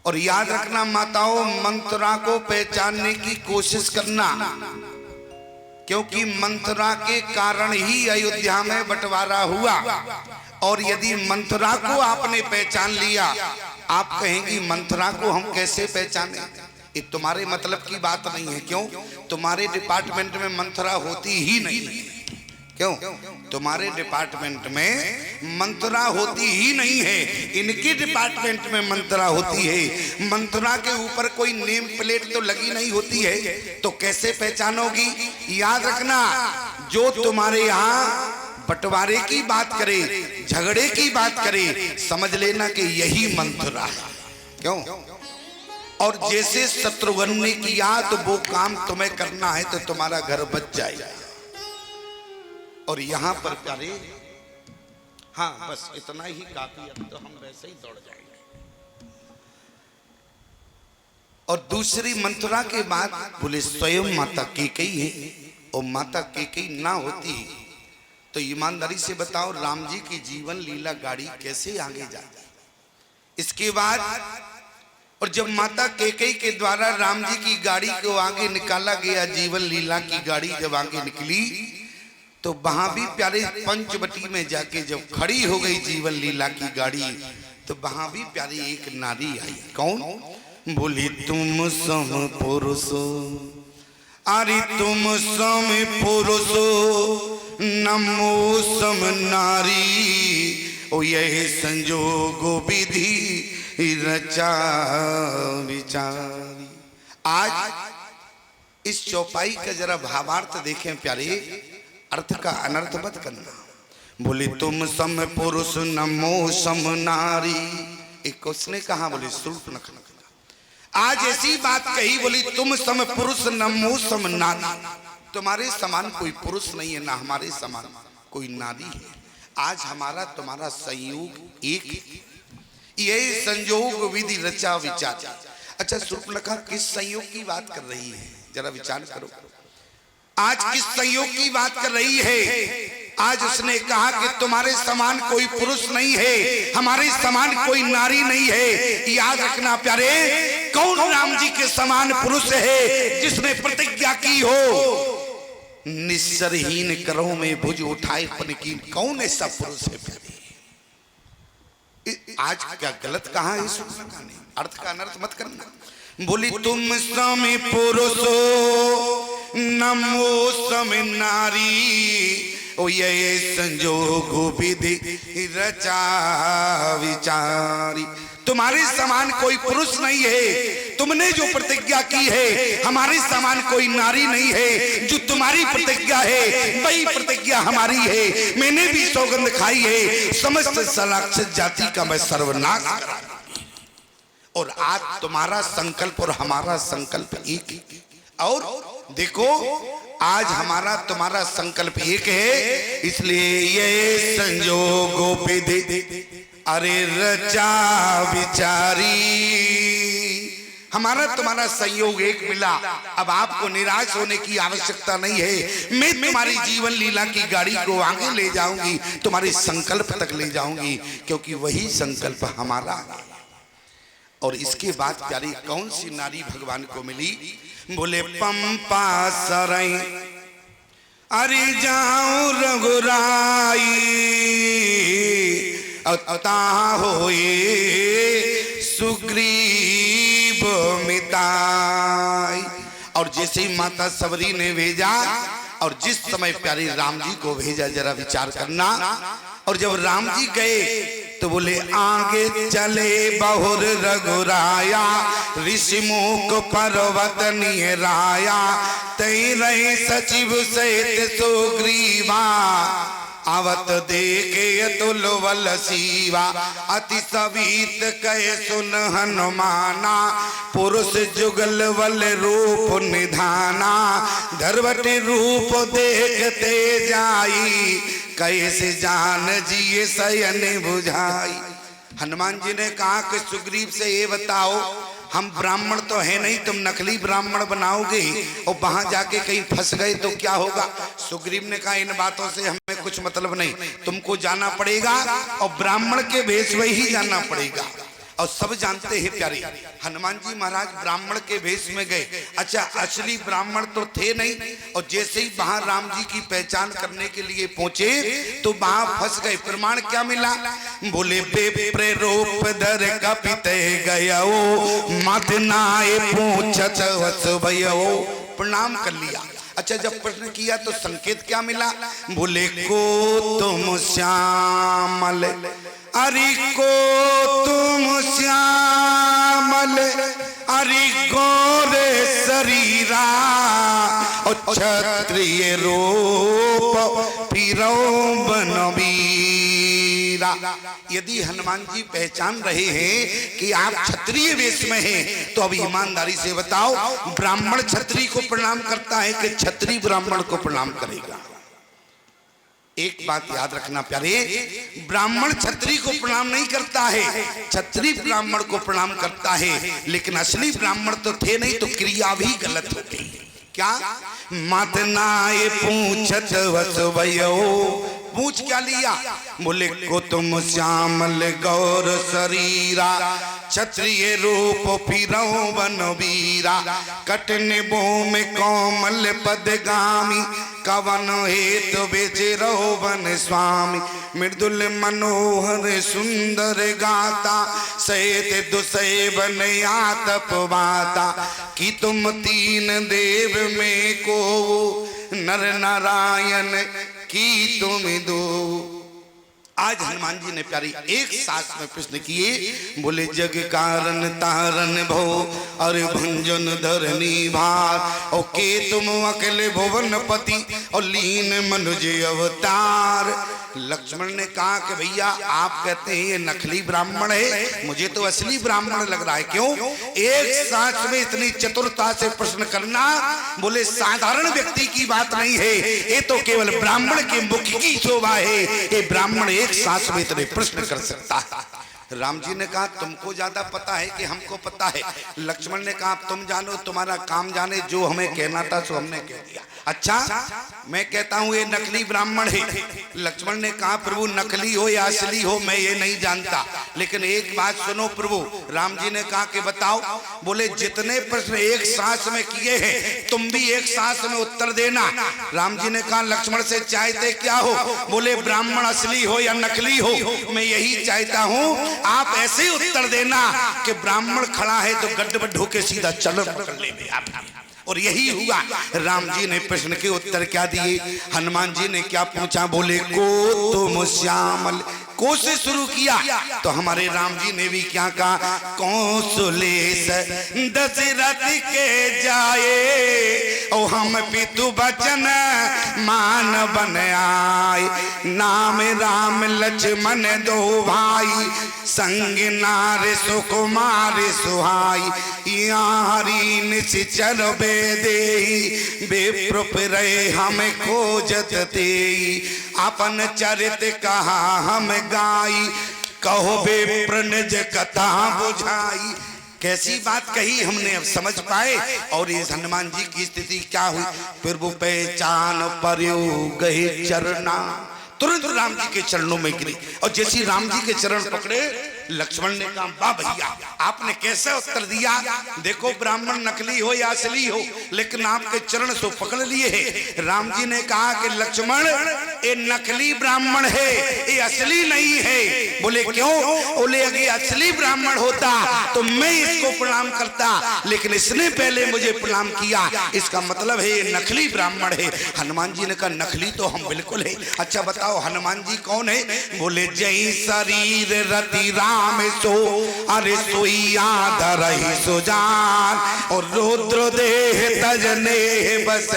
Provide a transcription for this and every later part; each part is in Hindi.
और याद रखना माताओं, मंत्रा को पहचानने की कोशिश करना, क्योंकि मंत्रा के कारण ही अयोध्या में बंटवारा हुआ। और यदि मंत्रा को आपने पहचान लिया, आप कहेंगी मंत्रा को हम कैसे पहचाने? ये तुम्हारे मतलब की बात नहीं है। क्यों? तुम्हारे डिपार्टमेंट में मंत्रा होती ही नहीं। क्यों? तुम्हारे डिपार्टमेंट में मंत्रा होती ही नहीं है, इनके डिपार्टमेंट में मंत्रा होती है। मंत्रा के ऊपर कोई नेम प्लेट तो लगी नहीं होती है, तो कैसे पहचानोगी? याद रखना, जो तुम्हारे यहाँ बंटवारे की बात करे, झगड़े की बात करे, समझ लेना कि यही मंत्रा है। क्यों? और जैसे शत्रुघ्न ने किया तो वो काम तुम्हें करना है तो तुम्हारा घर बच जाएगा। और यहां पर प्यारे, हाँ बस इतना ही काफी, अब तो हम वैसे ही दौड़ जाएंगे। और दूसरी मंत्रा के बाद बोले स्वयं माता कैकेयी है। और माता कैकेयी ना होती तो ईमानदारी से बताओ राम जी की जीवन लीला गाड़ी कैसे आगे जाती? इसके बाद और जब माता कैकेयी के द्वारा राम जी की गाड़ी को आगे निकाला गया, जीवन लीला की गाड़ी जब आगे निकली, तो वहां भी प्यारे पंचवटी में जाके जब खड़ी हो गई जीवन लीला की गाड़ी, तो वहां भी प्यारी एक नारी आई। कौन? बोली तुम सम पुरुषो, अरे तुम सम पुरुषो, नमो सम नारी। ओ यह संजोगो विधि रचा विचारी। आज इस चौपाई का जरा भावार्थ देखें प्यारे, अर्थ का अनर्थ मत करना। बोले तुम सम पुरुष नमो सम नारी, एक उसने कहा, बोले शूर्पणखा ने आज ऐसी बात कही, बोली तुम सम पुरुष नमो सम नारी। तुम्हारे समान कोई पुरुष नहीं है, ना हमारे समान कोई नारी है। आज हमारा तुम्हारा संयोग एक, यही संयोग विधि रचा विचार। अच्छा शूर्पणखा किस संयोग की बात कर रही है? जरा विचार करो, आज किस संयोग की बात कर रही है? आज उसने कहा कि तुम्हारे समान कोई पुरुष नहीं है, हमारे समान कोई नारी नहीं है। याद रखना प्यारे, कौन राम जी के समान पुरुष है जिसने प्रतिज्ञा की हो निस्सरहीन करो में भुज उठाए पन की? कौन ऐसा पुरुष है प्यारे? आज क्या गलत कहा है शूर्पणखा ने? अर्थ का अनर्थ मत करना। बोली तुम सम पुरुषो नमो सम नारी, ओ ये संजोग विधि रचा विचारी। तुम्हारे समान कोई पुरुष नहीं है, तुमने जो प्रतिज्ञा की है, हमारे समान कोई नारी नहीं है। जो तुम्हारी प्रतिज्ञा है वही प्रतिज्ञा हमारी है। मैंने भी सौगंध खाई है, समस्त सलाक्षित जाति का मैं सर्वनाश करा। और आज तुम्हारा संकल्प और हमारा संकल्प एक है। और देखो आज हमारा तुम्हारा संकल्प एक है, इसलिए ये संजोगो विधि अरे रचा विचारी। हमारा तुम्हारा संयोग एक मिला। अब आपको निराश होने की आवश्यकता नहीं है। मैं तुम्हारी जीवन लीला की गाड़ी को आगे ले जाऊंगी, तुम्हारे संकल्प तक ले जाऊंगी, क्योंकि वही संकल्प हमारा है। और इसके बाद प्यारी कौन सी नारी भगवान को मिली? बोले पंपा सरई अरे जाऊं रघुराई, अता होए सुग्रीव मिताई। और जैसे ही माता सबरी ने भेजा, और जिस समय प्यारे राम जी को भेजा, जरा विचार करना। और जब राम जी गए तो बोले आगे चले बहुर रघुराया, ऋषिमुख पर्वत निहराया, तई रहे सचिव सहित सुग्रीवा, आवत देखे तुल वल सीवा, अति सवीत कहे सुन हनुमाना, पुरुष जुगल वल रूप निधाना, धरवटी रूप देखते जाई, कैसे जान जिए सयन बुझाई। हनुमान जी ने कहा कि सुग्रीव से ये बताओ, हम ब्राह्मण तो है नहीं, तुम नकली ब्राह्मण बनाओगे और वहां जाके कहीं फंस गए तो क्या होगा? सुग्रीव ने कहा इन बातों से हमें कुछ मतलब नहीं, तुमको जाना पड़ेगा और ब्राह्मण के भेष में ही जाना पड़ेगा। और सब जानते हैं प्यारे, हनुमान जी महाराज ब्राह्मण के वेश में गए। अच्छा, असली ब्राह्मण तो थे नहीं, और जैसे ही वहां राम जी की पहचान करने के लिए पहुंचे तो वहां फंस गए। प्रमाण क्या मिला? बोले बेप्रे रूप धर कपिते गयो मत नाए पूछत वस भयो, प्रणाम कर लिया। अच्छा, जब प्रश्न किया तो संकेत क्या मिला? बोले को तुम श्यामल, अरे को तुम श्यामल, अरे गोरे शरीरा, और क्षत्रिय रूप फिरो बनवीरा। यदि हनुमान जी पहचान रहे हैं कि आप क्षत्रिय वेश में हैं, तो अब ईमानदारी से बताओ, ब्राह्मण क्षत्रिय को प्रणाम करता है कि क्षत्रिय ब्राह्मण को प्रणाम करेगा? एक बात याद रखना प्यारे, ब्राह्मण क्षत्रिय को प्रणाम नहीं करता है, क्षत्रिय ब्राह्मण को प्रणाम करता है। लेकिन असली ब्राह्मण तो थे नहीं, तो क्रिया भी गलत हो गई। क्या? मत नाए पूछत वस भयो, पूछ क्या लिया? बोले को तुम श्यामल गौर शरीरा, क्षत्रिय रूप फिरो बनवीरा, कटने भूमि कोमल पदगामी, कवन हेतु बेचरो वन स्वामी, मृदुल मनोहर सुंदर गाता, सहित दुसै बन आतपवाता, कि तुम तीन देव में को नर नारायण की तुम दो। आज हनुमान जी ने प्यारी एक सांस में प्रश्न किए। बोले जग कारण तारन भो और भंजन धरनी भार, और के तुम अकेले भुवन पति और लीन मनुज अवतार। लक्ष्मण ने कहा कि भैया आप कहते हैं ये नकली ब्राह्मण है, मुझे तो असली ब्राह्मण लग रहा है। क्यों? एक सांस में इतनी चतुरता से प्रश्न करना, बोले साधारण व्यक्ति की बात नहीं है, ये तो केवल ब्राह्मण के मुख की शोभा है। ये ब्राह्मण एक सांस में इतने प्रश्न कर सकता है। राम जी ने कहा तुमको ज्यादा पता है कि हमको पता है? लक्ष्मण ने कहा तुम जानो, तुम्हारा काम जाने, जो हमें कहना था सो हमने कह दिया। अच्छा, मैं कहता हूं ये नकली ब्राह्मण है। लक्ष्मण ने कहा प्रभु नकली हो या असली हो मैं ये नहीं जानता, लेकिन एक बात सुनो प्रभु। राम जी ने कहा कि बताओ। बोले जितने प्रश्न एक सांस में किए हैं तुम भी एक सांस में उत्तर देना। राम जी ने कहा लक्ष्मण से चाहते क्या हो? बोले ब्राह्मण असली हो या नकली हो, मैं यही चाहता हूं आप ऐसे उत्तर देना कि ब्राह्मण खड़ा है तो गड्ढ होके सीधा चलो पकड़ ले। और यही हुआ। राम जी ने प्रश्न के उत्तर क्या दिए? हनुमान जी ने क्या पूछा? बोले को तुम श्यामल, को से शुरू किया तो हमारे राम जी ने भी क्या कहा? कौशलेश दशरथ के जाए, ओ हम पितु बचन मान बन आए, नाम राम लक्ष्मण दो भाई, संग नार सुकुमार सुहाई, हरि निश्चर बेदेही, बेप्रुप रहे हम खोजत तेई, अपन चरित कहा हम गाई, कहो बेप्र निज कथा बुझाई। कैसी बात कही हमने, अब समझ पाए। और इस हनुमान जी की स्थिति क्या हुई? फिर वो पहचान पर्यो गए चरना, तुरंत राम जी के चरणों में गिरी। और जैसी राम जी के चरण पकड़े, लक्ष्मण ने कहा वाह भैया आपने कैसे उत्तर दिया। देखो ब्राह्मण नकली हो या असली हो, लेकिन आपके चरण सो पकड़ लिए है। राम जी ने कहा कि लक्ष्मण ये नकली ब्राह्मण है, ये असली नहीं है। बोले क्यों? बोले अगर असली ब्राह्मण होता तो मैं इसको प्रणाम करता, लेकिन इसने पहले मुझे प्रणाम किया, इसका मतलब है ये नकली ब्राह्मण है। हनुमान जी ने कहा नकली तो हम बिल्कुल है। अच्छा बताओ हनुमान जी कौन है? बोले जय शरीर रति राम सो, अरे सोइया धरहि सुजान, और रुद्र देह तजने बस,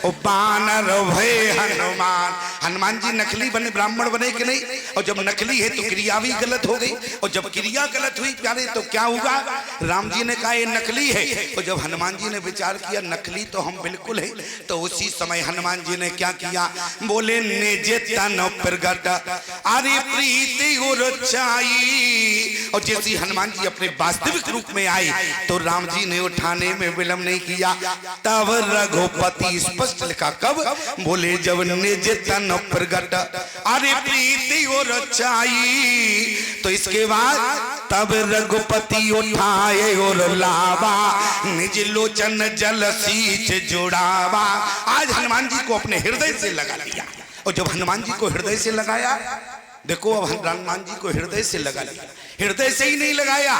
ओ बानर भय हनुमान। हनुमान जी नकली बने, ब्राह्मण बने कि नहीं? और जब नकली है तो क्रिया भी गलत हो गई, और जब क्रिया गलत हुई प्यारे तो क्या हुआ? राम जी ने कहा ये नकली है, और जब हनुमान जी ने विचार किया नकली तो हम बिल्कुल है, तो उसी समय हनुमान जी ने क्या किया? बोले निज तन प्रगट, अरे प्रीति उरचाई, और जैसे हनुमान जी अपने वास्तविक रूप में आए तो राम जी ने उठाने में विलंब नहीं किया। तब रघुपति स्पष्ट लिखा कब, बोले जब निज तन प्रगट अरे प्रीति और रचाई। तो इसके बाद तब रघुपति उठाए और लावा निज लोचन जल सींच जुड़ावा। आज हनुमान जी को अपने हृदय से लगा लिया। और जब हनुमान जी को हृदय से लगाया, देखो अब हनुमान जी को हृदय से लगा लिया। हृदय से ही नहीं लगाया,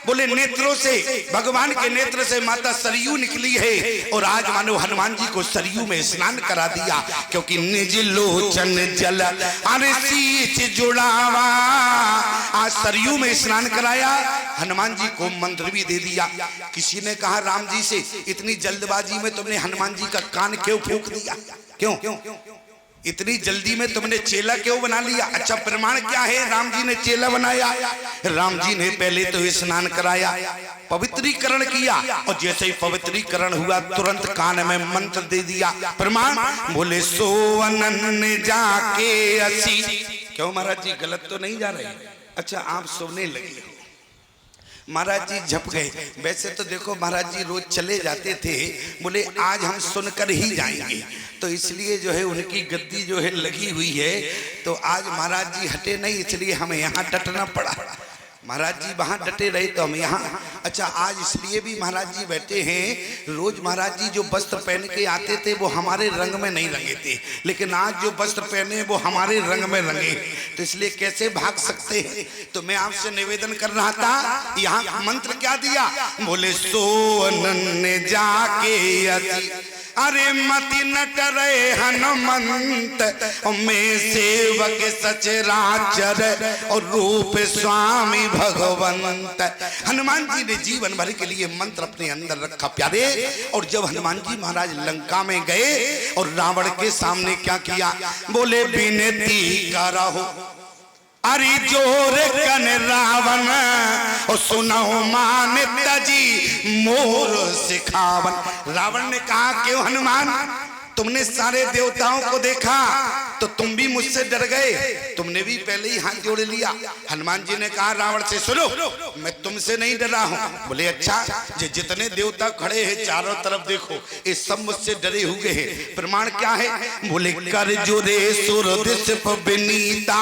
बोले नेत्रों से, भगवान के नेत्र से माता सरयू निकली है। और आज मानो हनुमान जी को सरयू में स्नान करा दिया, क्योंकि निज लोचन जल अरे सींच जुड़ावा। आज सरयू में स्नान कराया, हनुमान जी को मंत्र भी दे दिया। किसी ने कहा राम जी से, इतनी जल्दबाजी में तुमने हनुमान जी का कान क्यों फूंक दिया? क्यों इतनी जल्दी में तुमने चेला क्यों बना लिया? अच्छा प्रमाण क्या है राम जी ने चेला बनाया? राम जी ने पहले तो स्नान कराया, पवित्रीकरण किया, और जैसे ही पवित्रीकरण हुआ तुरंत कान में मंत्र दे दिया। प्रमाण, बोले सोवनन जाके असी। क्यों महाराज जी गलत तो नहीं जा रहे? अच्छा आप सुनने लगे। महाराज जी झप गए। वैसे तो देखो महाराज जी रोज चले जाते थे, बोले आज हम सुनकर ही जाएंगे, तो इसलिए जो है उनकी गद्दी जो है लगी हुई है। तो आज महाराज जी हटे नहीं, इसलिए हमें यहाँ डटना पड़ा। महाराज जी वहां डटे रहे तो हम यहाँ। अच्छा आज इसलिए भी महाराज जी बैठे हैं, रोज महाराज जी जो वस्त्र पहन के आते थे वो हमारे रंग में नहीं रंगे थे, लेकिन आज जो वस्त्र पहने वो हमारे रंग में रंगे, तो इसलिए कैसे भाग सकते हैं। तो मैं आपसे निवेदन कर रहा था, यहाँ मंत्र क्या दिया? बोले सोनन जाके अति अरे मति न डरे हनुमंत में सेवक सचराचर और रूप स्वामी भगवंत। हनुमान जी ने जीवन भर के लिए मंत्र अपने अंदर रखा प्यारे। और जब हनुमान जी महाराज लंका में गए और रावण के सामने क्या किया? बोले विनती करहु अरे जोर कन रावण और सुनो मान तजी मोर सिखावन। रावण ने कहा क्यों हनुमान, तुमने सारे देवताओं को देखा तो तुम भी मुझसे डर गए, तुमने भी पहले ही हाथ जोड़ लिया। हनुमान जी ने कहा रावण से, सुनो मैं तुमसे नहीं डरा हूं। बोले अच्छा, जितने देवता खड़े हैं चारों तरफ देखो, ये सब मुझसे डरे हुए हैं। प्रमाण क्या है? बोले कर जोरे सुर दिस विनीता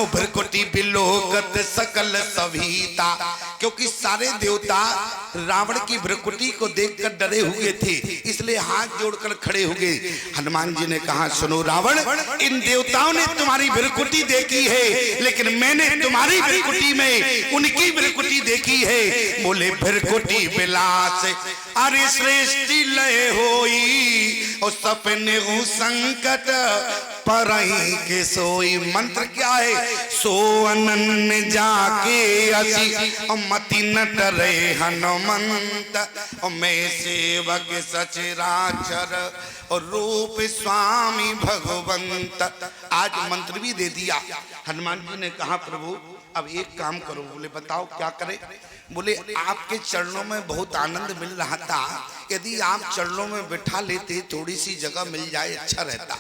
भ्रकुटी बिलोकत सकल सभीता। क्योंकि सारे देवता रावण की भ्रकुटी को देखकर डरे हुए थे, इसलिए हाथ जोड़कर खड़े हो गए। हनुमान जी ने कहा सुनो रावण, इन देवताओं ने तुम्हारी भ्रकुटी देखी है, लेकिन मैंने तुम्हारी भ्रकुटी में उनकी भ्रकुटी देखी है। बोले भ्रकुटी विलास अरे श्रेष्ठी लय होई और सपने हो संकट परई के सोई। मंत्र क्या है? सो अनन जाके असी मति न डरे हनुमंत मैं सेवक सचराचर और रूप स्वामी भगवंत। आज मंत्र भी दे दिया। हनुमान जी ने कहा प्रभु अब एक काम करो। बोले बताओ क्या करें? बोले आपके चरणों में बहुत आनंद मिल रहा था, यदि आप चरणों में बिठा लेते, थोड़ी सी जगह मिल जाए अच्छा रहता।